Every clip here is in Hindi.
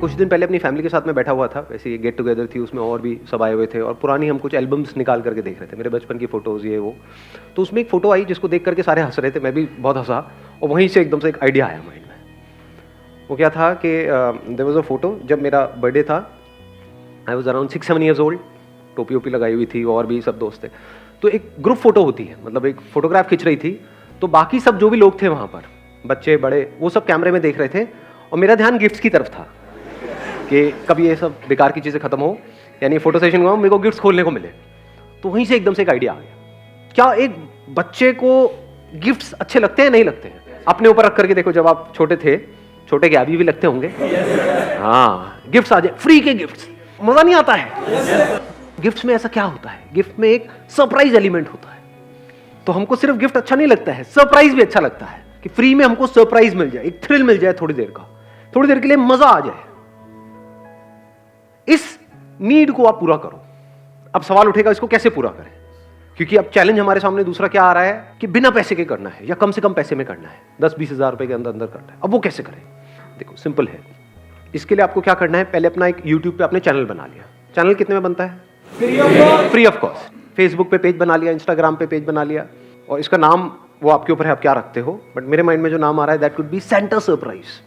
कुछ दिन पहले अपनी फैमिली के साथ में बैठा हुआ था, वैसे ये गेट टुगेदर थी, उसमें और भी सब आए हुए थे और पुरानी हम कुछ एल्बम्स निकाल करके देख रहे थे, मेरे बचपन की फ़ोटोज़ ये वो। तो उसमें एक फ़ोटो आई जिसको देख करके सारे हंस रहे थे, मैं भी बहुत हंसा और वहीं से एकदम से एक आइडिया आया माइंड में। वो क्या था कि देयर वाज अ फ़ोटो जब मेरा बर्थडे था, I was around 6-7 years old, टोपी वोपी लगाई हुई थी और भी सब दोस्त थे। तो एक ग्रुप फ़ोटो होती है, मतलब एक फ़ोटोग्राफ खिंच रही थी, तो बाकी सब जो भी लोग थे वहाँ पर, बच्चे बड़े, वो सब कैमरे में देख रहे थे और मेरा ध्यान गिफ्ट्स की तरफ था कि कब ये सब बेकार की चीज़ें खत्म हो, यानी फोटो सेशन हुआ, मेरे को गिफ्ट्स खोलने को मिले। तो वहीं से एकदम से एक आइडिया आ गया, क्या एक बच्चे को गिफ्ट्स अच्छे लगते हैं नहीं लगते हैं? अपने ऊपर रख करके देखो, जब आप छोटे थे, छोटे के अभी भी लगते होंगे, हाँ, गिफ्ट्स आ जाए, फ्री के गिफ्ट्स, मजा नहीं आता है? गिफ्ट्स में ऐसा क्या होता है, गिफ्ट में एक सरप्राइज एलिमेंट होता है। तो हमको सिर्फ गिफ्ट अच्छा नहीं लगता है, सरप्राइज भी अच्छा लगता है कि फ्री में हमको सरप्राइज मिल जाए, एक थ्रिल मिल जाए थोड़ी देर का, थोड़ी देर के लिए मजा आ जाए। इस नीड को आप पूरा करो। अब सवाल उठेगा इसको कैसे पूरा करें, क्योंकि अब चैलेंज हमारे सामने दूसरा क्या आ रहा है कि बिना पैसे के करना है या कम से कम पैसे में करना है, 10-20 हज़ार रुपए के अंदर अंदर करना है। अब वो कैसे करें? देखो सिंपल है, इसके लिए आपको क्या करना है, पहले अपना एक यूट्यूब पे आपने चैनल बना लिया। चैनल कितने में बनता है? Free of cost. फेसबुक पे पेज बना लिया, इंस्टाग्राम पे पेज बना लिया, और इसका नाम वो आपके ऊपर है, आप क्या रखते हो, बट मेरे माइंड में जो नाम आ रहा है that could be Santa surprise.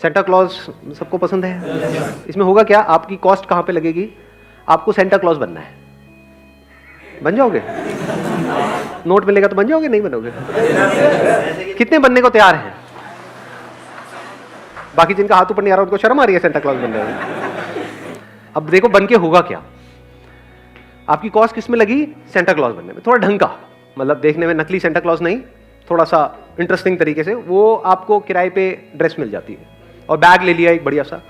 Santa Claus सबको पसंद है। इसमें होगा क्या, आपकी कॉस्ट कहां पे लगेगी, आपको सेंटा क्लॉज बनना है। बन जाओगे? नोट मिलेगा तो बन जाओगे, नहीं बनोगे? कितने बनने को तैयार हैं? बाकी जिनका हाथ ऊपर नहीं आ रहा उनको शर्म आ रही है सेंटा क्लॉज बनने में। अब देखो बन के होगा क्या, आपकी कॉस्ट किस में लगी? सेंटा क्लॉज बनने में। थोड़ा ढंग का, मतलब देखने में नकली सेंटा क्लॉज नहीं, थोड़ा सा इंटरेस्टिंग तरीके से, वो आपको किराए पे ड्रेस मिल जाती है और बैग ले लिया एक बढ़िया सा।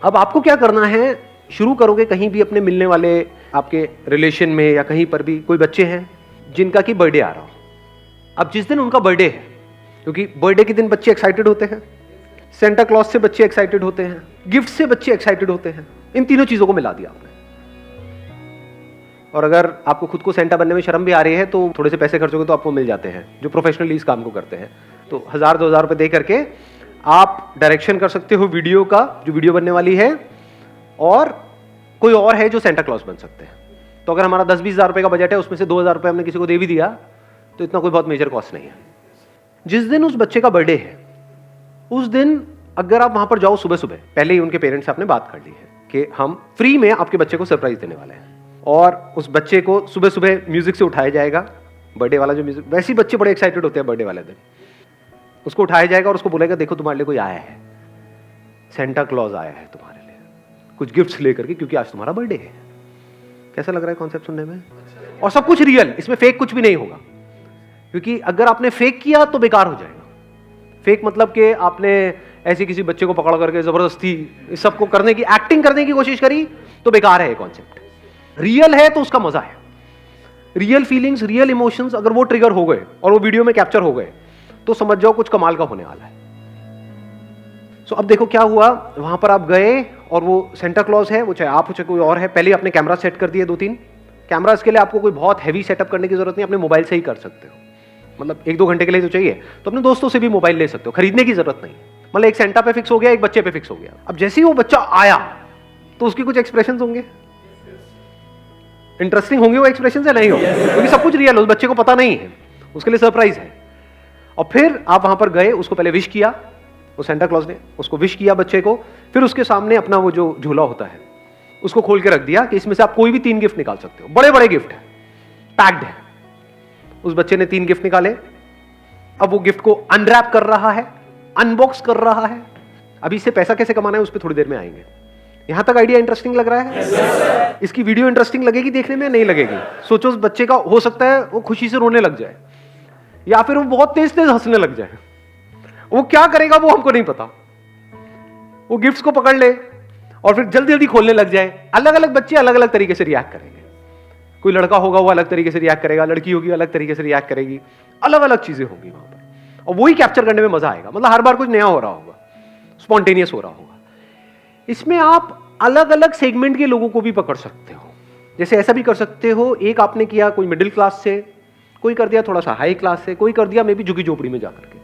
अब आपको क्या करना है, शुरू करोगे कहीं भी अपने मिलने वाले आपके रिलेशन में या कहीं पर भी कोई बच्चे हैं जिनका कि बर्थडे आ रहा हो। अब जिस दिन उनका बर्थडे है, क्योंकि बर्थडे के दिन बच्चे एक्साइटेड होते हैं, सेंटा क्लॉज से बच्चे एक्साइटेड होते हैं, गिफ्ट से बच्चे एक्साइटेड होते हैं, इन तीनों चीजों को मिला दिया आपने। और अगर आपको खुद को सेंटा बनने में शर्म भी आ रही है तो थोड़े से पैसे खर्चोगे तो आपको मिल जाते हैं जो प्रोफेशनली इस काम को करते हैं। तो 1000-2000 रुपए दे करके आप डायरेक्शन कर सकते हो वीडियो का, जो वीडियो बनने वाली है, और कोई और है जो सेंटा क्लॉज बन सकते हैं। तो अगर हमारा 10-20 हज़ार रुपए का बजट है, उसमें से 2000 रुपए हमने किसी को दे भी दिया तो इतना कोई बहुत मेजर कॉस्ट नहीं है। जिस दिन उस बच्चे का बर्थडे है, उस दिन अगर आप वहां पर जाओ सुबह सुबह, पहले ही उनके पेरेंट्स से आपने बात कर ली है कि हम फ्री में आपके बच्चे को सरप्राइज देने वाले हैं, और उस बच्चे को सुबह सुबह म्यूजिक से उठाया जाएगा। बर्थडे वाला जो म्यूजिक, वैसे ही बच्चे बड़े एक्साइटेड होते हैं बर्थडे वाले दिन, उसको उठाया जाएगा और उसको बोलेगा देखो तुम्हारे लिए कोई आया है, सेंटा क्लॉज आया है तुम्हारे लिए कुछ गिफ्ट्स लेकर के, क्योंकि आज तुम्हारा बर्थडे है। कैसा लग रहा है कॉन्सेप्ट सुनने में? और सब कुछ रियल, इसमें फेक कुछ भी नहीं होगा, क्योंकि अगर आपने फेक किया तो बेकार हो जाएगा। फेक मतलब कि आपने ऐसे किसी बच्चे को पकड़ करके जबरदस्ती इस सबको करने की, एक्टिंग करने की कोशिश करी तो बेकार है ये कॉन्सेप्ट। रियल है तो उसका मजा है। रियल फीलिंग्स, रियल इमोशंस अगर वो ट्रिगर हो गए और वो वीडियो में कैप्चर हो गए तो समझ जाओ कुछ कमाल का होने वाला है। सो अब देखो क्या हुआ, वहां पर आप गए और वो सेंटा क्लॉज है, वो चाहे आप हो चाहे कोई और है, पहले आपने कैमरा सेट कर दिए 2-3 कैमरा। इसके लिए आपको कोई बहुत हैवी सेटअप करने की जरूरत नहीं, अपने मोबाइल से ही कर सकते हो। मतलब 1-2 घंटे के लिए तो चाहिए, तो अपने दोस्तों से भी मोबाइल ले सकते हो, खरीदने की जरूरत नहीं। मतलब एक सेंटा पे फिक्स हो गया, एक बच्चे पे फिक्स हो गया। अब जैसे ही वो बच्चा आया तो उसकी कुछ एक्सप्रेशन होंगे, इंटरेस्टिंग होंगे वो एक्सप्रेशन से नहीं होंगे, क्योंकि सब कुछ रियल है, उस बच्चे को पता नहीं है, उसके लिए सरप्राइज है। और फिर आप वहां पर गए, उसको पहले विश किया, वो सेंटा क्लॉज ने उसको विश किया बच्चे को, फिर उसके सामने अपना वो जो झोला होता है उसको खोल के रख दिया कि इसमें से आप कोई भी 3 गिफ्ट निकाल सकते हो। बड़े बड़े गिफ्ट है, पैक्ड है। उस बच्चे ने 3 गिफ्ट निकाले, अब वो गिफ्ट को अनरैप कर रहा है, अनबॉक्स कर रहा है। अभी इससे पैसा कैसे कमाना है उस पर थोड़ी देर में आएंगे। यहां तक आइडिया इंटरेस्टिंग लग रहा है? इसकी वीडियो इंटरेस्टिंग लगेगी देखने में, नहीं लगेगी? सोचो उस बच्चे का हो सकता है वो खुशी से रोने लग जाए, या फिर वो बहुत तेज तेज हंसने लग जाए। वो क्या करेगा वो हमको नहीं पता। वो गिफ्ट्स को पकड़ ले और फिर जल्दी जल्दी खोलने लग जाए। अलग अलग बच्चे अलग अलग तरीके से रिएक्ट करेंगे। कोई लड़का होगा वो अलग तरीके से रिएक्ट करेगा, लड़की होगी अलग तरीके से रिएक्ट करेगी, अलग अलग चीजें होंगी वहां पर, और वही कैप्चर करने में मजा आएगा। मतलब हर बार कुछ नया हो रहा होगा, स्पॉन्टेनियस हो रहा होगा। इसमें आप अलग अलग सेगमेंट के लोगों को भी पकड़ सकते हो। जैसे ऐसा भी कर सकते हो, एक आपने किया कोई मिडिल क्लास से, कोई कर दिया थोड़ा सा हाई क्लास से, कोई कर दिया मे बी झुग्गी झोपड़ी में जाकर के।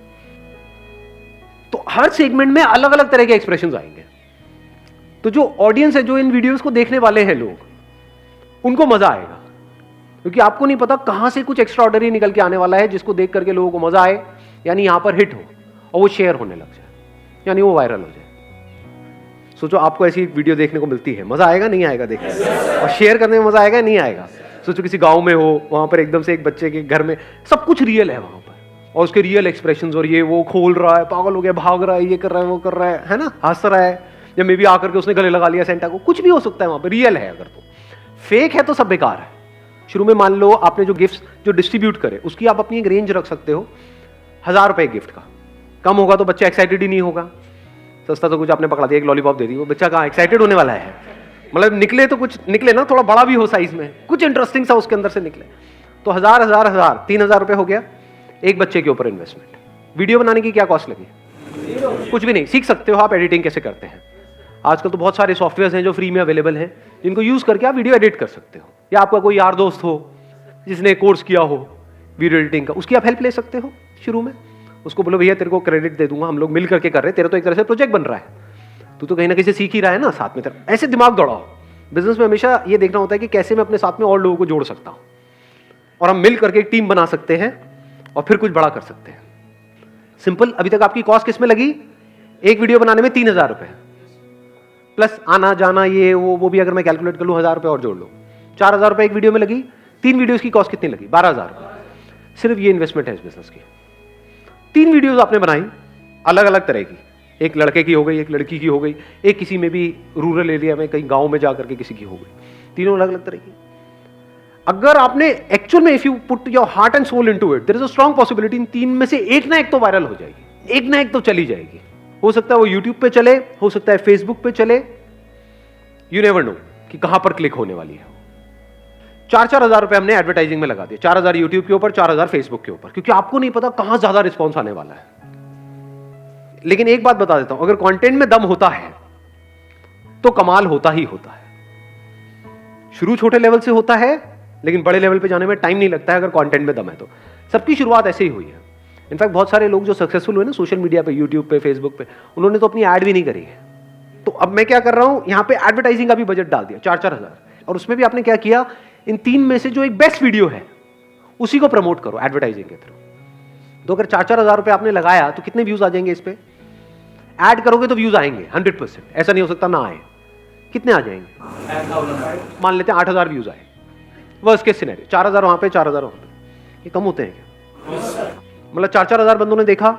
तो हर सेगमेंट में अलग अलग तरह के एक्सप्रेशंस आएंगे। तो जो ऑडियंस है, जो इन वीडियोस को देखने वाले हैं लोग, उनको मजा आएगा, क्योंकि आपको नहीं पता कहां से कुछ एक्स्ट्राऑर्डिनरी निकल के आने वाला है जिसको देख करके लोगों को मजा आए, यानी यहां पर हिट हो और वो शेयर होने लग जाए, यानी वो वायरल हो जाए। सोचो आपको ऐसी वीडियो देखने को मिलती है, मजा आएगा नहीं आएगा देखने में, और शेयर करने में मजा आएगा नहीं आएगा। सोचो किसी गांव में हो, वहां पर एकदम से एक बच्चे के घर में सब कुछ रियल है वहां पर, और उसके रियल एक्सप्रेशंस, और ये वो खोल रहा है, पागल हो गया, भाग रहा है, ये कर रहा है, वो कर रहा है ना, हंस रहा है, या मे बी आकर के उसने गले लगा लिया सेंटा को, कुछ भी हो सकता है वहां पर, रियल है। अगर तो फेक है तो सब बेकार है। शुरू में मान लो आपने जो गिफ्ट जो डिस्ट्रीब्यूट करे उसकी आप अपनी एक रेंज रख सकते हो, 1000 रुपए गिफ्ट का, कम होगा तो बच्चा एक्साइटेड ही नहीं होगा। सस्ता तो कुछ आपने पकड़ा दिया, एक लॉलीपॉप दे दी, वो बच्चा कहाँ एक्साइटेड होने वाला है, मतलब निकले तो कुछ निकले ना, थोड़ा बड़ा भी हो साइज में, कुछ इंटरेस्टिंग सा उसके अंदर से निकले। तो 1000 3000 रुपए हो गया एक बच्चे के ऊपर इन्वेस्टमेंट। वीडियो बनाने की क्या कॉस्ट लगी? कुछ भी नहीं। सीख सकते हो आप एडिटिंग कैसे करते हैं। आजकल तो बहुत सारे सॉफ्टवेयर हैं जो फ्री में अवेलेबल हैं, जिनको यूज करके आप वीडियो एडिट कर सकते हो, या आपका कोई यार दोस्त हो जिसने कोर्स किया हो वीडियो एडिटिंग का, उसकी आप हेल्प ले सकते हो। शुरू में उसको बोलो भैया तेरे को क्रेडिट दे दूंगा, हम लोग मिल करके कर रहे हैं, तेरा तो एक तरह से प्रोजेक्ट बन रहा है, तू तो कहीं ना कहीं से सीख ही रहा है ना, साथ में तेरा ऐसे दिमाग दौड़ाओ। बिजनेस में हमेशा ये देखना होता है कि कैसे मैं अपने साथ में और लोगों को जोड़ सकता हूं, और हम मिल करके एक टीम बना सकते हैं और फिर कुछ बड़ा कर सकते हैं। सिंपल। अभी तक आपकी कॉस्ट किसमें लगी? एक वीडियो बनाने में 3000 रुपए, प्लस आना जाना ये वो भी अगर मैं कैलकुलेट कर लूं, 1000 रुपए और जोड़ लो, 4000 रुपए एक वीडियो में लगी। 3 वीडियोस की कॉस्ट कितनी लगी? 12000 रुपए। सिर्फ ये इन्वेस्टमेंट है इस बिजनेस की। 3 वीडियोस आपने बनाई अलग अलग तरह की, एक लड़के की हो गई, एक लड़की की हो गई, एक किसी में भी रूरल एरिया में कहीं गांव में जाकर के किसी की हो गई, तीनों अलग अलग तरह की। अगर आपने एक्चुअल में, if you put your heart and soul into it, there is a strong possibility in 3 में से एक ना एक तो वायरल हो जाएगी, एक ना एक तो चली जाएगी। हो सकता है वो यूट्यूब पे चले, हो सकता है फेसबुक पे चले, यू नेवर नो कि कहां पर क्लिक होने वाली है। 4-4 हजार रुपए हमने एडवर्टाइजिंग में लगा दिए, 4000 यूट्यूब के ऊपर, 4000 फेसबुक के ऊपर, क्योंकि आपको नहीं पता कहां ज्यादा रिस्पॉन्स आने वाला है। लेकिन एक बात बता देता हूं, अगर कंटेंट में दम होता है तो कमाल होता ही होता है। शुरू छोटे लेवल से होता है, लेकिन बड़े लेवल पे जाने में टाइम नहीं लगता है अगर कंटेंट में दम है तो। सबकी शुरुआत ऐसे ही हुई है। इनफैक्ट बहुत सारे लोग जो सक्सेसफुल हुए ना सोशल मीडिया पे, यूट्यूब पे, फेसबुक पे, उन्होंने तो अपनी ऐड भी नहीं करी है। तो अब मैं क्या कर रहा हूं, यहां पे एडवर्टाइजिंग का भी बजट डाल दिया 4-4 हजार, और उसमें भी आपने क्या किया, इन 3 में से जो एक बेस्ट वीडियो है उसी को प्रमोट करो एडवर्टाइजिंग के थ्रू। तो अगर 4-4 हजार रुपए आपने लगाया तो कितने व्यूज आ जाएंगे इस पे? ऐड करोगे तो व्यूज आएंगे 100%, ऐसा नहीं हो सकता ना आए। कितने आ जाएंगे? मान लेते हैं 8000 व्यूज आए, वर्स्ट केस सिनेरियो, 4000 वहां पे, 4000 वहां पे, ये कम होते हैं क्या? मतलब 4-4 हजार बंदों ने देखा,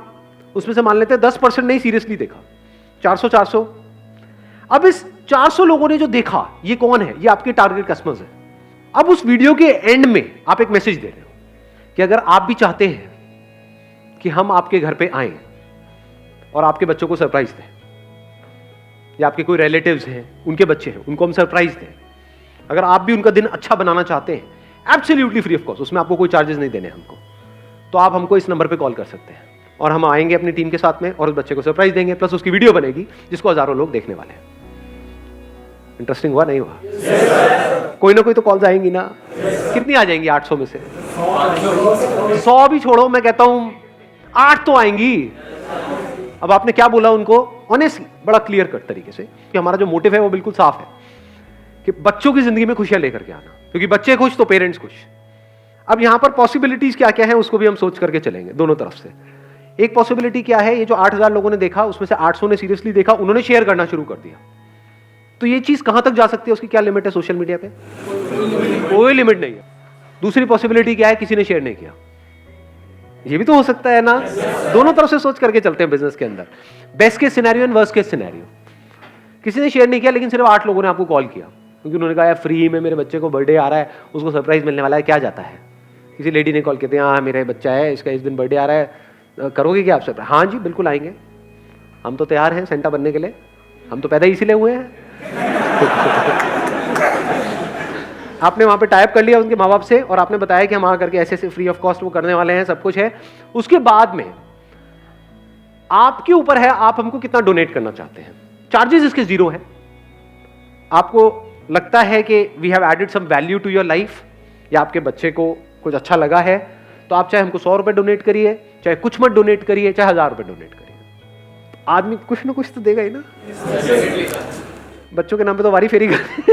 उसमें से मान लेते हैं 10% नहीं सीरियसली देखा, 400। अब इस 400 लोगों ने जो देखा, ये कौन है? ये आपके टारगेट कस्टमर्स है। अब उस वीडियो के एंड में आप एक मैसेज दे रहे हो कि अगर आप भी चाहते हैं कि हम आपके घर पे आएं और आपके बच्चों को सरप्राइज दें, या आपके कोई रिलेटिव्स हैं उनके बच्चे हैं उनको हम सरप्राइज दें, अगर आप भी उनका दिन अच्छा बनाना चाहते हैं, एब्सोल्युटली फ्री ऑफ कॉस्ट, उसमें आपको कोई चार्जेस नहीं देने हमको, तो आप हमको इस नंबर पे कॉल कर सकते हैं और हम आएंगे अपनी टीम के साथ में और उस बच्चे को सरप्राइज देंगे, प्लस उसकी वीडियो बनेगी जिसको हजारों लोग देखने वाले हैं। इंटरेस्टिंग हुआ नहीं हुआ? कोई ना कोई तो कॉल्स आएंगी ना। कितनी आ जाएंगी 800 में से? 100 भी छोड़ो, मैं कहता हूं 8 तो आएंगी। अब आपने क्या बोला उनको? ऑनेस्टली, बड़ा क्लियर कट तरीके से कि हमारा जो मोटिव है वो बिल्कुल साफ है कि बच्चों की जिंदगी में खुशियां लेकर के आना, क्योंकि बच्चे खुश तो पेरेंट्स खुश। अब यहां पर पॉसिबिलिटीज क्या क्या है उसको भी हम सोच करके चलेंगे दोनों तरफ से। एक पॉसिबिलिटी क्या है, ये जो 8000 लोगों ने देखा उसमें से 800 ने सीरियसली देखा, उन्होंने शेयर करना शुरू कर दिया। तो ये चीज कहां तक जा सकती है, उसकी क्या लिमिट है सोशल मीडिया पे? कोई लिमिट नहीं है। दूसरी पॉसिबिलिटी क्या है, किसी ने शेयर नहीं किया, ये भी तो हो सकता है ना। दोनों तरफ से सोच करके चलते हैं बिजनेस के अंदर। Best case scenario and worst case scenario. किसी ने शेयर नहीं किया लेकिन सिर्फ 8 लोगों ने आपको कॉल किया, क्योंकि उन्होंने कहा यार फ्री में मेरे बच्चे को बर्थडे आ रहा है, उसको सरप्राइज मिलने वाला है, क्या जाता है। किसी लेडी ने कॉल किया था, हाँ मेरा बच्चा है, इसका इस दिन बर्थडे आ रहा है, करोगे क्या आप सरप्राइज? हाँ जी बिल्कुल आएंगे, हम तो तैयार हैं सेंटा बनने के लिए, हम तो पैदा इसीलिए हुए हैं। आपने वहां पे टाइप कर लिया उनके माँ बाप से और आपने बताया कि हम वहां करके ऐसे ऐसे फ्री ऑफ कॉस्ट वो करने वाले हैं, सब कुछ है। उसके बाद में आपके ऊपर है आप हमको कितना डोनेट करना चाहते हैं। चार्जेस इसके 0 है। आपको लगता है कि we have added some value to your life, या आपके बच्चे को कुछ अच्छा लगा है, तो आप चाहे हमको 100 रुपए डोनेट करिए, चाहे कुछ मत डोनेट करिए, चाहे 1000 रुपए डोनेट करिए, आदमी कुछ ना कुछ तो देगा ही ना। बच्चों के नाम पे तो वारी फेरी करते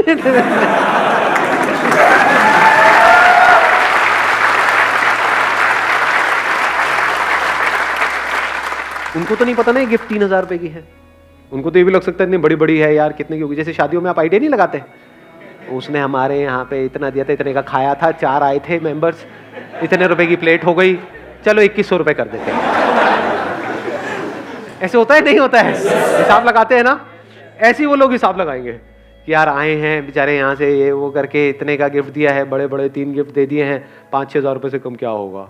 उनको तो नहीं पता ना गिफ्ट 3,000 रुपए की है। उनको तो ये भी लग सकता है इतनी बड़ी बड़ी है यार, कितने की होगी। जैसे शादियों में आप आइडिया नहीं लगाते, उसने हमारे यहाँ पे इतना दिया था, इतने का खाया था, 4 आए थे मेंबर्स, इतने रुपए की प्लेट हो गई, चलो 2100 रुपए कर देते हैं। ऐसे होता है नहीं होता है? हिसाब लगाते हैं ना, ऐसे ही वो लोग हिसाब लगाएंगे कि यार आए हैं बेचारे यहाँ से, ये वो करके इतने का गिफ्ट दिया है, बड़े बड़े 3 गिफ्ट दे दिए हैं, 5-6 हज़ार रुपये से कम क्या होगा,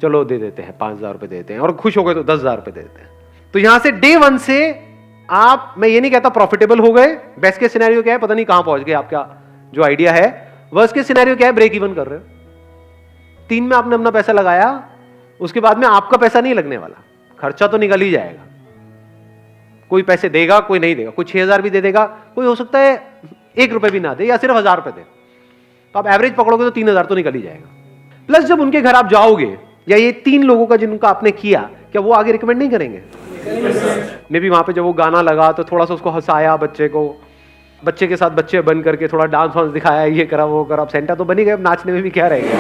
चलो दे देते हैं, 5,000 रुपये देते हैं, और खुश हो गए तो 10,000 रुपये दे देते हैं। तो यहाँ से डे 1 से आप, मैं ये नहीं कहता प्रॉफिटेबल हो गए, बेस्ट के सिनेरियो क्या है पता नहीं कहां पहुंच गए, आपका जो आइडिया है। वर्स्ट के सिनेरियो क्या है, ब्रेक इवन कर रहे हो। 3 में आपने अपना पैसा लगाया, उसके बाद में आपका पैसा नहीं लगने वाला, खर्चा तो निकल ही जाएगा। कोई पैसे देगा, कोई नहीं देगा, कोई 6,000 भी दे देगा, कोई हो सकता है 1 रुपए भी ना दे, या सिर्फ 1,000 रुपए दे। तो आप एवरेज पकड़ोगे तो 3,000 तो निकल ही जाएगा। प्लस जब उनके घर आप जाओगे, या ये 3 लोगों का जिनका आपने किया, क्या वो आगे रिकमेंड नहीं करेंगे? मे भी वहां पे जब वो गाना लगा तो थोड़ा सा उसको हंसाया, बच्चे को, बच्चे के साथ बच्चे बन करके थोड़ा डांस वांस दिखाया, ये करा वो करा, अब सेंटा तो बनी गए, अब नाचने में भी क्या रहेगा,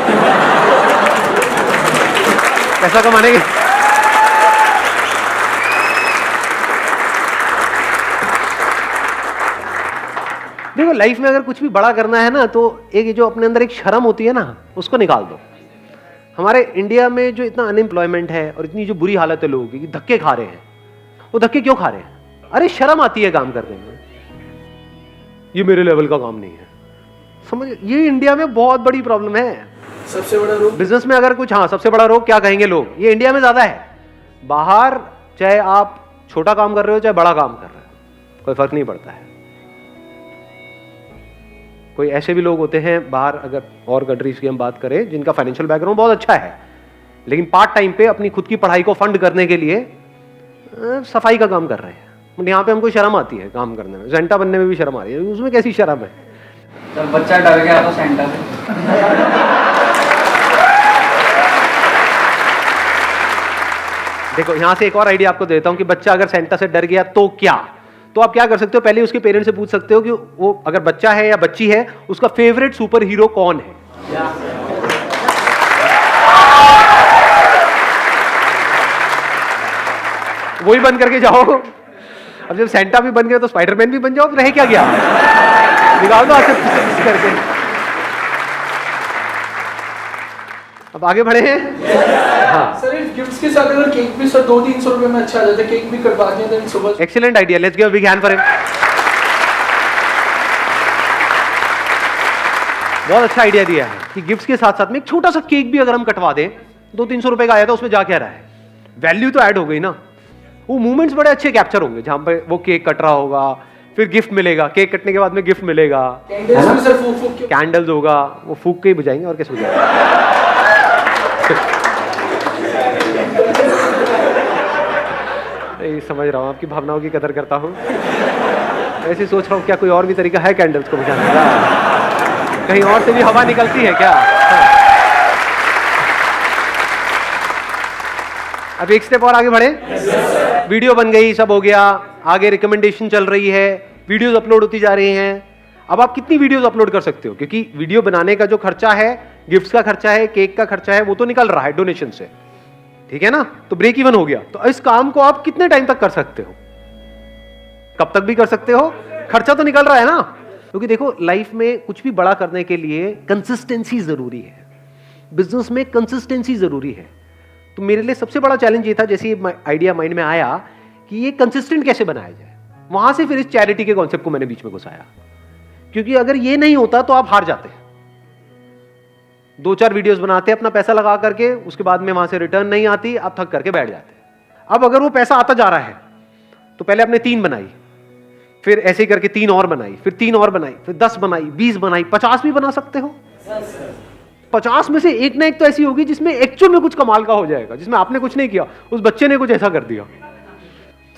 पैसा कमाने के। देखो लाइफ में अगर कुछ भी बड़ा करना है ना, तो एक जो अपने अंदर एक शर्म होती है ना, उसको निकाल दो। हमारे इंडिया में जो इतना अनएम्प्लॉयमेंट है और इतनी जो बुरी हालत है लोगों की, धक्के खा रहे हैं, वो धक्के क्यों खा रहे हैं? अरे शर्म आती है काम करने में, ये मेरे लेवल का काम नहीं है, समझ? ये इंडिया में बहुत बड़ी प्रॉब्लम है। सबसे बड़ा रोग बिजनेस में अगर कुछ, हाँ सबसे बड़ा रोग क्या कहेंगे लोग, ये इंडिया में ज्यादा है। बाहर चाहे आप छोटा काम कर रहे हो चाहे बड़ा काम कर रहे हो, कोई फर्क नहीं पड़ता है। कोई ऐसे भी लोग होते हैं बाहर, अगर और कंट्रीज की हम बात करें, जिनका फाइनेंशियल बैकग्राउंड बहुत अच्छा है, लेकिन पार्ट टाइम पे अपनी खुद की पढ़ाई को फंड करने के लिए सफाई का काम कर रहे हैं। यहाँ पे हमको शर्म आती है काम करने में, सेंटा बनने में भी शर्म आ रही है, उसमें कैसी शर्म है? जब बच्चा डर गया तो सेंटा से। देखो यहाँ से एक और आइडिया आपको देता हूँ कि बच्चा अगर सेंटा से डर गया तो क्या, तो आप क्या कर सकते हो, पहले उसके पेरेंट्स से पूछ सकते हो कि वो अगर बच्चा है या बच्ची है, उसका फेवरेट सुपर हीरो कौन है। वही बन करके जाओ। अब जब सेंटा भी बन गए तो स्पाइडरमैन भी बन जाओ, रहे क्या गया, निकाल दो आके करके। अब आगे बढ़े हैं। हाँ सर, गिफ्ट्स के साथ अगर केक भी सर 200-300 रुपए में अच्छा आ जाता है, केक भी कटवा दिया देन सुबह। Excellent idea, let's give a big hand for him. बहुत अच्छा आइडिया दिया है कि गिफ्ट्स के साथ साथ में एक छोटा सा केक भी अगर हम कटवा दें, 200-300 रुपए का आया था, उसमें जा क्या रहा है, वैल्यू तो ऐड हो गई ना। वो मूवमेंट्स बड़े अच्छे कैप्चर होंगे जहां पे वो केक कट रहा होगा, फिर गिफ्ट मिलेगा, केक कटने के बाद में गिफ्ट मिलेगा, कैंडल्स होगा, वो फूक के ही बुझाएंगे और कैसे बुझाएंगे। समझ रहा हूँ, आपकी भावनाओं की कदर करता हूँ। ऐसे सोच रहा हूँ क्या कोई और भी तरीका है कैंडल्स को बुझाने का, कहीं और से भी हवा निकलती है क्या? अब एक स्टेप और आगे बढ़े। वीडियो बन गई, सब हो गया, आगे रिकमेंडेशन चल रही है, वीडियोस अपलोड होती जा रही हैं। अब आप कितनी वीडियोस अपलोड कर सकते हो, क्योंकि वीडियो बनाने का जो खर्चा है, गिफ्ट्स का खर्चा है, केक का खर्चा है, वो तो निकल रहा है डोनेशन से, ठीक है ना, तो ब्रेक इवन हो गया। तो इस काम को आप कितने टाइम तक कर सकते हो, कब तक भी कर सकते हो, खर्चा तो निकल रहा है ना। क्योंकि देखो लाइफ में कुछ भी बड़ा करने के लिए कंसिस्टेंसी जरूरी है, बिजनेस में कंसिस्टेंसी जरूरी है। तो मेरे लिए सबसे बड़ा चैलेंज ये था, जैसे ये आइडिया माइंड में आया कि ये कंसिस्टेंट कैसे बनाया जाए, वहां से फिर इस चैरिटी के कॉन्सेप्ट को मैंने बीच में घुसाया। क्योंकि अगर ये नहीं होता तो आप हार जाते। 2-4 वीडियोस बनाते अपना पैसा लगा करके, उसके बाद में वहां से रिटर्न नहीं आती, आप थक करके बैठ जाते। अब अगर वो पैसा आता जा रहा है तो पहले आपने 3 बनाई, फिर ऐसे ही करके 3 और बनाई, फिर 3 और बनाई, फिर 10 बनाई, 20 बनाई, 50 भी बना सकते हो। 50 में से एक ना एक तो ऐसी होगी जिसमें एक्चुअल में कुछ कमाल का हो जाएगा, जिसमें आपने कुछ नहीं किया, उस बच्चे ने कुछ ऐसा कर दिया,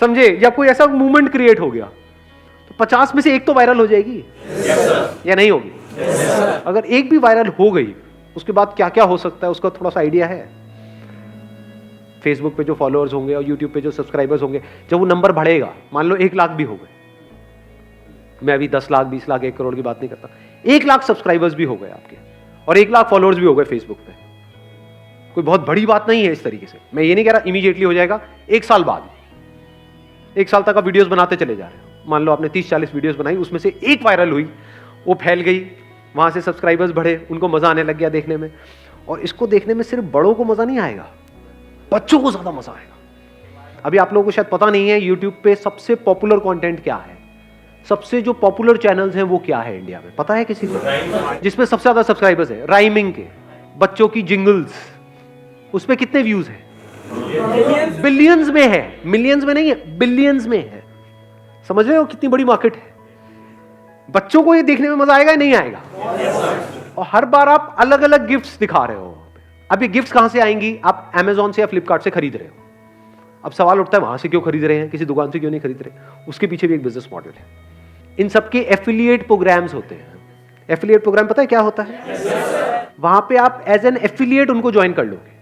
समझे, या कोई ऐसा मूवमेंट क्रिएट हो गया, तो 50 में से एक तो वायरल हो जाएगी या नहीं होगी। अगर एक भी वायरल हो गई, उसके बाद क्या क्या हो सकता है उसका थोड़ा सा आइडिया है। फेसबुक पे जो फॉलोअर्स होंगे और यूट्यूब पे जो सब्सक्राइबर्स होंगे, जब वो नंबर बढ़ेगा, मान लो 1 लाख भी हो गए, मैं अभी 10 लाख 20 लाख 1 करोड़ की बात नहीं करता, 1 लाख सब्सक्राइबर्स भी हो गए आपके और 1 लाख फॉलोअर्स भी हो गए फेसबुक पे, कोई बहुत बड़ी बात नहीं है। इस तरीके से मैं ये नहीं कह रहा इमीडिएटली हो जाएगा, 1 साल बाद, 1 साल तक आप वीडियोस बनाते चले जा रहे हो। मान लो आपने 30-40 वीडियोस बनाई, उसमें से एक वायरल हुई, वो फैल गई, वहां से सब्सक्राइबर्स बढ़े, उनको मजा आने लग गया देखने में। और इसको देखने में सिर्फ बड़ों को मजा नहीं आएगा, बच्चों को ज्यादा मजा आएगा। अभी आप लोगों को शायद पता नहीं है यूट्यूब पे सबसे पॉपुलर कंटेंट क्या है, सबसे जो पॉपुलर चैनल्स हैं वो क्या है इंडिया में, पता है किसी को? जिसमें सबसे ज्यादा सब्सक्राइबर्स है, राइमिंग के, बच्चों की जिंगल्स, उस पे कितने व्यूज हैं? बिलियंस में है, मिलियंस में नहीं है, बिलियंस में है। समझ रहे हो कितनी बड़ी मार्केट है? बच्चों को ये देखने में मजा आएगा या नहीं आएगा? और हर बार आप अलग अलग गिफ्ट्स दिखा रहे हो। अब ये गिफ्ट्स कहां से आएंगी? आप Amazon से या फ्लिपकार्ट से खरीद रहे हो। अब सवाल उठता है वहां से क्यों खरीद रहे हैं, किसी दुकान से क्यों नहीं खरीद रहे? उसके पीछे भी एक बिजनेस मॉडल है। इन सबके एफिलिएट प्रोग्राम्स होते हैं। एफिलिएट प्रोग्राम पता है क्या होता है? वहां पे आप एज एन एफिलिएट उनको ज्वाइन कर लोगे,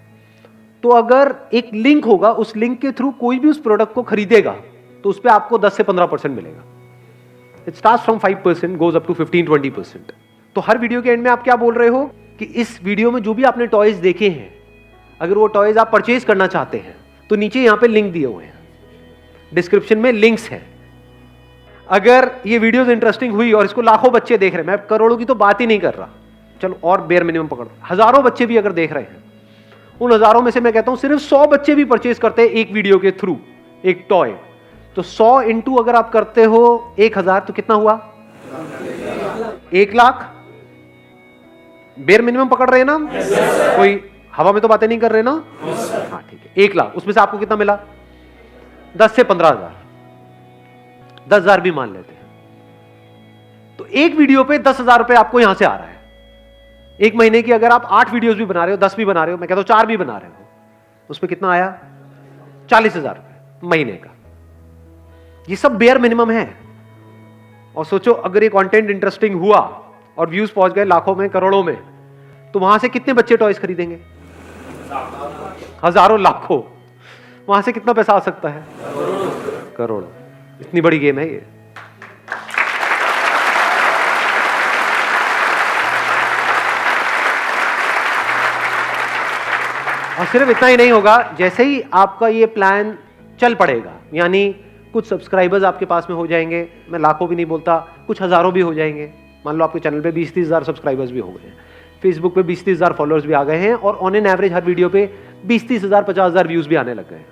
तो अगर एक लिंक होगा, उस लिंक के थ्रू कोई भी उस प्रोडक्ट को खरीदेगा तो उस पर आपको 10 से 15% मिलेगा। It starts from 5% goes up to 15-20%। तो हर वीडियो के एंड में आप क्या बोल रहे हो कि इस वीडियो में जो भी आपने टॉयज देखे हैं, अगर वो टॉयज आप परचेज करना चाहते हैं तो नीचे यहां पे लिंक दिए हुए हैं, डिस्क्रिप्शन में लिंक्स हैं। अगर ये वीडियोस इंटरेस्टिंग हुई और इसको लाखों बच्चे देख रहे हैं, मैं करोड़ों की तो बात ही नहीं कर रहा, चलो और बेयर मिनिमम पकड़, हजारों बच्चे भी अगर देख रहे हैं, उन हजारों में से मैं कहता हूं सिर्फ 100 बच्चे भी परचेज करते हैं एक वीडियो के थ्रू एक टॉय, तो 100 इंटू अगर आप करते हो 1000 तो कितना हुआ? 1 लाख। बेयर मिनिमम पकड़ रहे हैं ना? कोई हवा में तो बातें नहीं कर रहे ना? हाँ ठीक है, 1 लाख, उसमें से आपको कितना मिला? 10 से 15,000, 10,000 भी मान लेते हैं, तो एक वीडियो पे 10,000 रुपए आपको यहां से आ रहा है। एक महीने की अगर आप 8 वीडियोस भी बना रहे हो, 10 भी बना रहे हो, मैं कहता हूं 4 भी बना रहे हो, उसमें कितना आया? 40,000 रुपए महीने का। ये सब बेयर मिनिमम है। और सोचो अगर ये कंटेंट इंटरेस्टिंग हुआ और व्यूज पहुंच गए लाखों में, करोड़ों में, तो वहां से कितने बच्चे टॉयज खरीदेंगे? हजारों, लाखों। वहां से कितना पैसा आ सकता है? करोड़। इतनी बड़ी गेम है ये। और सिर्फ इतना ही नहीं होगा, जैसे ही आपका ये प्लान चल पड़ेगा, यानी कुछ सब्सक्राइबर्स आपके पास में हो जाएंगे, मैं लाखों भी नहीं बोलता, कुछ हजारों भी हो जाएंगे। मान लो आपके चैनल पे 20-30 हजार सब्सक्राइबर्स भी हो गए हैं, फेसबुक पे 20-30 हजार फॉलोअर्स भी आ गए हैं, और on an average her video पे 20-30 हजार 50 हजार व्यूज भी आने लग गए हैं,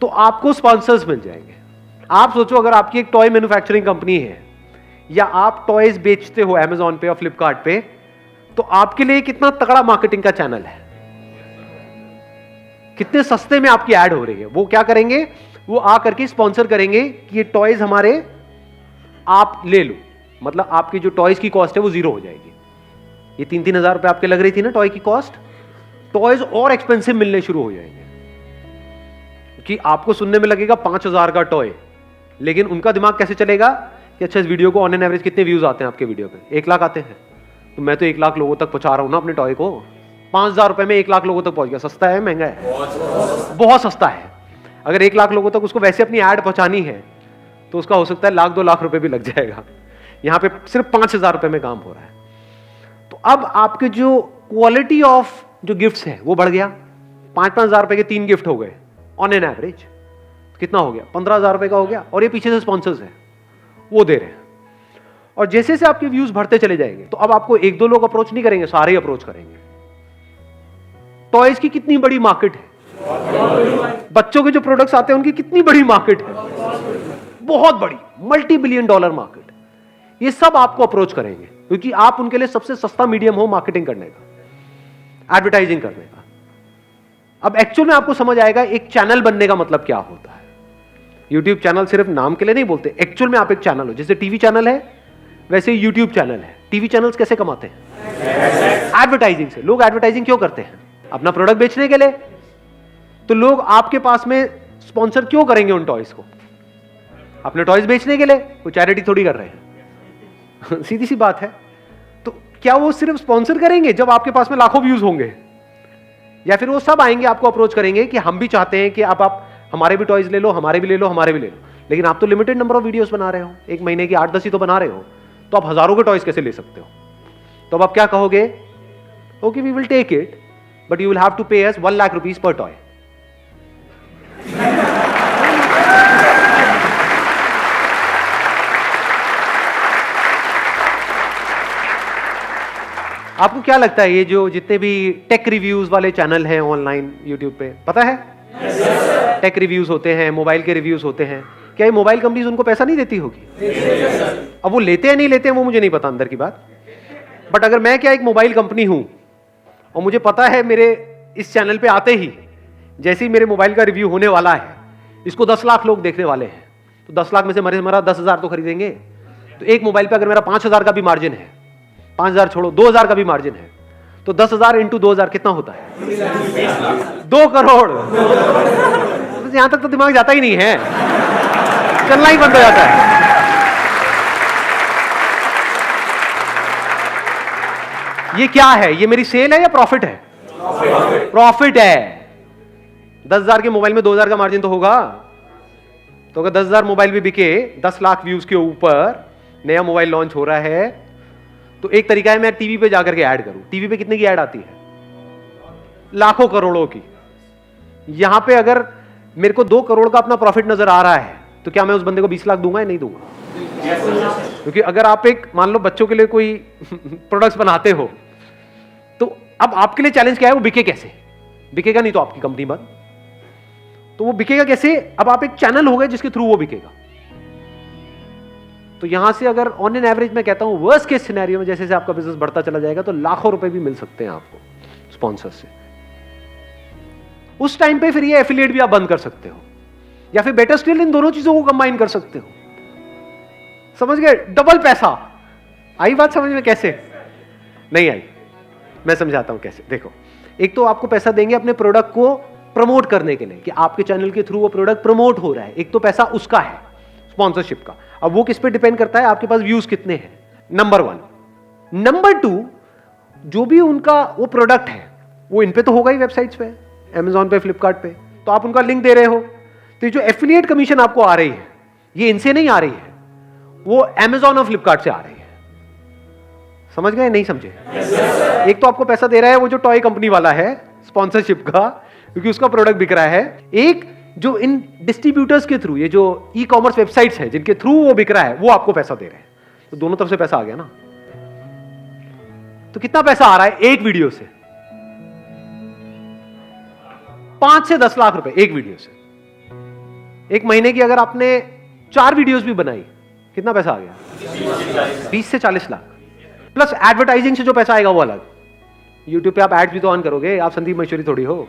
तो आपको स्पॉन्सर्स मिल जाएंगे। आप सोचो अगर आपकी एक टॉय मैन्युफैक्चरिंग कंपनी है या आप टॉयज बेचते हो Amazon पे और फ्लिपकार्ट पे, तो आपके लिए कितना तगड़ा मार्केटिंग का चैनल है, कितने सस्ते में आपकी ऐड हो रही है। वो क्या करेंगे? वो आ करके स्पॉन्सर करेंगे कि ये टॉयज हमारे आप ले लो, मतलब आपकी जो टॉयज की कॉस्ट है वो 0 हो जाएगी। ये 3-3 हजार रुपए आपके लग रही थी ना टॉय की कॉस्ट, टॉयज और एक्सपेंसिव मिलने शुरू हो जाएंगे, कि आपको सुनने में लगेगा 5,000 का टॉय, लेकिन उनका दिमाग कैसे चलेगा कि अच्छा इस वीडियो को ऑन एन एवरेज कितने व्यूज आते हैं आपके वीडियो पे? 1 लाख आते हैं, तो मैं तो 1 लाख लोगों तक पहुंचा रहा हूं ना अपने टॉय को। 5,000 रुपए में 1 लाख लोगों तक पहुंच गया। सस्ता है महंगा है? बहुत सस्ता है। अगर 1 लाख लोगों तक उसको वैसे अपनी ऐड पहुंचानी है तो उसका हो सकता है 1-2 लाख रुपए भी लग जाएगा। यहां पे सिर्फ 5,000 रुपए में काम हो रहा है। तो अब आपके जो क्वालिटी ऑफ जो गिफ्ट्स है वो बढ़ गया। 5-5 हजार रुपए के 3 गिफ्ट हो गए ऑन एन एवरेज, कितना हो गया? 15,000 रुपए का हो गया। और ये पीछे से स्पॉन्सर्स है वो दे रहे हैं। और जैसे जैसे आपके व्यूज बढ़ते चले जाएंगे तो अब आपको 1-2 लोग अप्रोच नहीं करेंगे, सारे अप्रोच करेंगे। टॉयज की कितनी बड़ी मार्केट है, बच्चों के जो प्रोडक्ट्स आते हैं उनकी कितनी बड़ी मार्केट है, बहुत बड़ी, $multi-billion मार्केट। ये सब आपको अप्रोच करेंगे क्योंकि आप उनके लिए सबसे सस्ता मीडियम हो मार्केटिंग करने का, एडवर्टाइजिंग करने का। अब एक्चुअल में आपको समझ आएगा एक चैनल बनने का मतलब क्या होता है। यूट्यूब चैनल सिर्फ नाम के लिए नहीं बोलते, एक्चुअल में आप एक चैनल हो। जैसे टीवी चैनल है वैसे यूट्यूब चैनल है। टीवी चैनल्स कैसे कमाते हैं? एडवर्टाइजिंग से। लोग एडवर्टाइजिंग क्यों करते हैं? अपना प्रोडक्ट बेचने के लिए। तो लोग आपके पास में स्पॉन्सर क्यों करेंगे उन टॉयज को? अपने टॉयज बेचने के लिए। वो चैरिटी थोड़ी कर रहे हैं सीधी सी बात है। तो क्या वो सिर्फ स्पॉन्सर करेंगे जब आपके पास में लाखों व्यूज होंगे, या फिर वो सब आएंगे आपको अप्रोच करेंगे कि हम भी चाहते हैं कि आप हमारे भी टॉयज ले लो, हमारे भी ले लो, हमारे भी ले लो, लेकिन आप तो लिमिटेड नंबर ऑफ वीडियोस बना रहे हो, एक महीने की 8-10 ही तो बना रहे हो, तो आप हजारों के टॉयज कैसे ले सकते हो? तो अब आप क्या कहोगे? Okay, we will take it, but you will have to pay us 1 lakh rupees पर टॉय। आपको क्या लगता है ये जो जितने भी टेक रिव्यूज वाले चैनल हैं ऑनलाइन यूट्यूब पे, पता है टेक रिव्यूज होते हैं, मोबाइल के रिव्यूज होते हैं, क्या ये मोबाइल कंपनीज उनको पैसा नहीं देती होगी? अब वो लेते हैं नहीं लेते हैं वो मुझे नहीं पता अंदर की बात, बट अगर मैं क्या एक मोबाइल कंपनी हूं और मुझे पता है मेरे इस चैनल पे आते ही जैसे ही मेरे मोबाइल का रिव्यू होने वाला है, इसको 10 लाख लोग देखने वाले हैं, तो 10 लाख में से मेरा 10,000 तो खरीदेंगे। तो एक मोबाइल पे अगर मेरा 5,000 का भी मार्जिन है, 5,000 छोड़ो 2,000 का भी मार्जिन है, तो 10,000 इंटू 2,000 कितना होता है? 2 करोड़। यहां तक तो दिमाग जाता ही नहीं है, चलना ही बंद हो जाता है। ये क्या है? ये मेरी सेल है या प्रॉफिट है? प्रॉफिट है। 10,000 के मोबाइल में 2,000 का मार्जिन तो होगा। तो अगर 10,000 मोबाइल भी बिके, 10 लाख व्यूज के ऊपर नया मोबाइल लॉन्च हो रहा है, तो एक तरीका है मैं टीवी पे जाकर के ऐड करूं। टीवी पे कितने की ऐड आती है? लाखों करोड़ों की। यहां पे अगर मेरे को 2 करोड़ का अपना प्रॉफिट नजर आ रहा है, तो क्या मैं उस बंदे को 20 लाख दूंगा या नहीं दूंगा? क्योंकि अगर आप एक मान लो बच्चों के लिए कोई प्रोडक्ट्स बनाते हो, तो अब आपके लिए चैलेंज क्या है? वो बिके कैसे? बिकेगा नहीं तो आपकी कंपनी बंद। तो वो बिकेगा कैसे? अब आप एक चैनल हो गए जिसके थ्रू वो बिकेगा। तो यहां से अगर ऑन एन एवरेज मैं कहता हूं वर्स्ट केस सिनेरियो में जैसे आपका बिजनेस बढ़ता चला जाएगा, तो लाखों रुपए भी मिल सकते हैं आपको स्पॉन्सर से। उस टाइम पे फिर ये एफिलिएट भी आप बंद कर सकते हो, या फिर बेटर स्टिल इन दोनों चीजों को कंबाइन कर सकते हो। समझ गए? डबल पैसा। आई बात समझ में? कैसे नहीं आई? मैं समझाता हूं कैसे। देखो, एक तो आपको पैसा देंगे अपने प्रोडक्ट को प्रमोट करने के लिए कि आपके चैनल के थ्रू वो प्रोडक्ट प्रमोट हो रहा है, एक तो पैसा उसका है स्पॉन्सरशिप का। अब वो किस पे डिपेंड करता है? आपके पास व्यूज कितने हैं, नंबर 1। नंबर 2, जो भी उनका वो प्रोडक्ट है वो इन पे तो होगा ही, वेबसाइट्स पे, अमेजॉन पे, फ्लिपकार्ट पे, तो आप उनका लिंक दे रहे हो, तो ये जो एफिलिएट कमीशन आपको आ रही है, ये इनसे नहीं आ रही है, वो अमेजॉन और फ्लिपकार्ट से आ रही है। समझ गए? नहीं समझे? एक तो आपको पैसा दे रहा है वो जो टॉय कंपनी वाला है स्पॉन्सरशिप का, क्योंकि उसका प्रोडक्ट बिक रहा है। एक जो इन डिस्ट्रीब्यूटर्स के थ्रू, ये जो ई कॉमर्स वेबसाइट्स है जिनके थ्रू वो बिक रहा है, वो आपको पैसा दे रहे हैं। तो दोनों तरफ से पैसा आ गया ना। तो कितना पैसा आ रहा है एक वीडियो से? 5 से 10 लाख रुपए एक वीडियो से। एक महीने की अगर आपने 4 वीडियोस भी बनाई, कितना पैसा आ गया? 20 से 40 लाख। प्लस एडवर्टाइजिंग से जो पैसा आएगा वो अलग। यूट्यूब पे आप एड्स भी तो ऑन करोगे, आप संदीप महेश्वरी थोड़ी हो।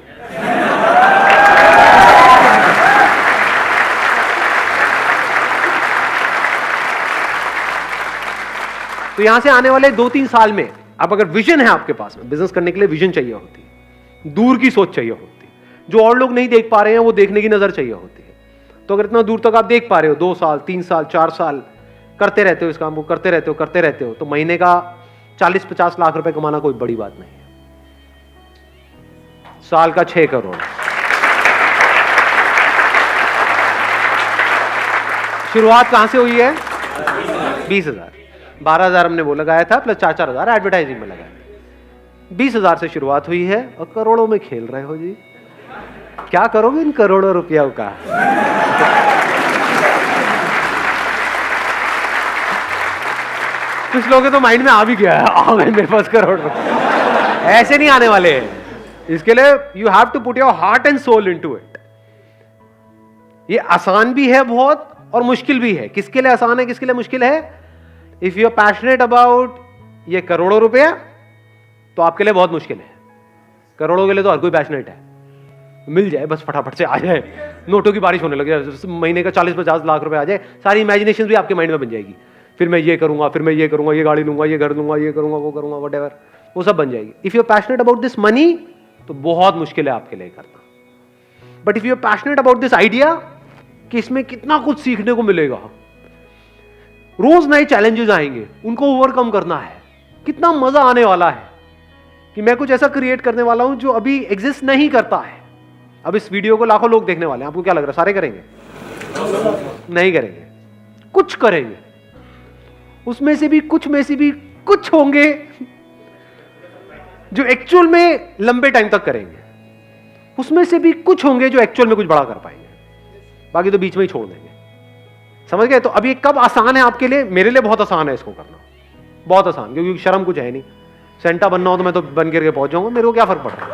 तो यहां से आने वाले 2-3 साल में, अब अगर विजन है आपके पास में, बिजनेस करने के लिए विजन चाहिए होती है, दूर की सोच चाहिए होती है, जो और लोग नहीं देख पा रहे हैं वो देखने की नजर चाहिए होती है। तो अगर इतना दूर तक आप देख पा रहे हो, 2 साल 3 साल 4 साल करते रहते हो इस काम को, करते रहते हो, तो महीने का 40-50 लाख रुपए कमाना कोई बड़ी बात नहीं है। साल का 6 करोड़। शुरुआत कहां से हुई है? 20,000। 12,000 हमने वो लगाया था, प्लस 4-4 हजार एडवर्टाइजिंग में लगाया। 20,000 से शुरुआत हुई है और करोड़ों में खेल रहे हो जी। क्या करोगे इन करोड़ों रुपयों का? कुछ लोगों के तो माइंड में आ भी गया है, आ गए मेरे पास करोड़ रुपए। ऐसे नहीं आने वाले हैं। इसके लिए you have to put your heart and soul into it. ये आसान भी है बहुत और मुश्किल भी है। किसके लिए आसान है, किसके लिए मुश्किल है? If you are passionate about ये करोड़ों रुपया, तो आपके लिए बहुत मुश्किल है। करोड़ों के लिए तो हर कोई पैशनेट है, मिल जाए बस, फटाफट से आ जाए, नोटों की बारिश होने लग जाए, महीने का 40-50 लाख रुपए आ जाए, सारी इमेजिनेशन भी आपके माइंड में बन जाएगी। फिर मैं ये करूंगा, फिर मैं ये करूंगा, ये गाड़ी लूंगा, ये घर लूंगा, ये करूंगा, वो करूंगा, व्हाटएवर, वो सब बन जाएगी। If you are passionate about this money, तो बहुत मुश्किल है आपके लिए करना। But if you are passionate about this idea कि इसमें कितना कुछ सीखने को मिलेगा, रोज नए चैलेंजेस आएंगे, उनको ओवरकम करना है, कितना मजा आने वाला है कि मैं कुछ ऐसा क्रिएट करने वाला हूं जो अभी एग्जिस्ट नहीं करता है। अब इस वीडियो को लाखों लोग देखने वाले हैं, आपको क्या लग रहा है सारे करेंगे? नहीं करेंगे, कुछ करेंगे, उसमें से भी कुछ होंगे जो एक्चुअल में लंबे टाइम तक करेंगे, उसमें से भी कुछ होंगे जो एक्चुअल में कुछ बड़ा कर पाएंगे, बाकी तो बीच में ही छोड़ देंगे। समझ गए? तो अब ये कब आसान है आपके लिए? मेरे लिए बहुत आसान है इसको करना, बहुत आसान, क्योंकि शर्म कुछ है नहीं। सेंटा बनना हो तो मैं तो बन करके पहुंच जाऊंगा, मेरे को क्या फर्क पड़ रहा है।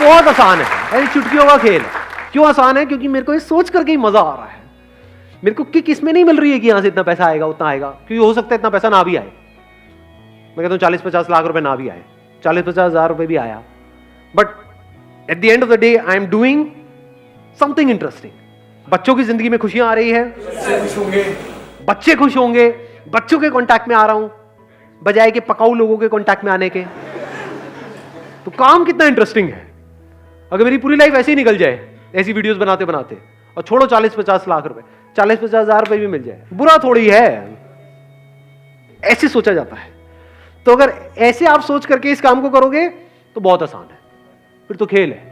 बहुत आसान है, अरे चुटकियों का खेल है। क्यों आसान है? क्योंकि मेरे को ये सोच करके ही मजा आ रहा है। मेरे को किक इसमें नहीं मिल रही है कि यहां से इतना पैसा आएगा उतना आएगा, क्योंकि हो सकता है इतना पैसा ना भी आए। मैं कहता हूं 40-50 लाख रुपए ना भी आए, 40-50 हजार रुपए भी आया, but at the end of the day I am doing something interesting. बच्चों की जिंदगी में खुशियां आ रही है, बच्चे खुश होंगे, बच्चों के कांटेक्ट में आ रहा हूं बजाय के पकाऊ लोगों के कांटेक्ट में आने के। तो काम कितना इंटरेस्टिंग है। अगर मेरी पूरी लाइफ ऐसे ही निकल जाए, ऐसी वीडियोस बनाते बनाते, और छोड़ो 40-50 लाख रुपए, 40-50 हजार रुपए भी मिल जाए, बुरा थोड़ी है। ऐसे सोचा जाता है। तो अगर ऐसे आप सोच करके इस काम को करोगे तो बहुत आसान है, फिर तो खेल है।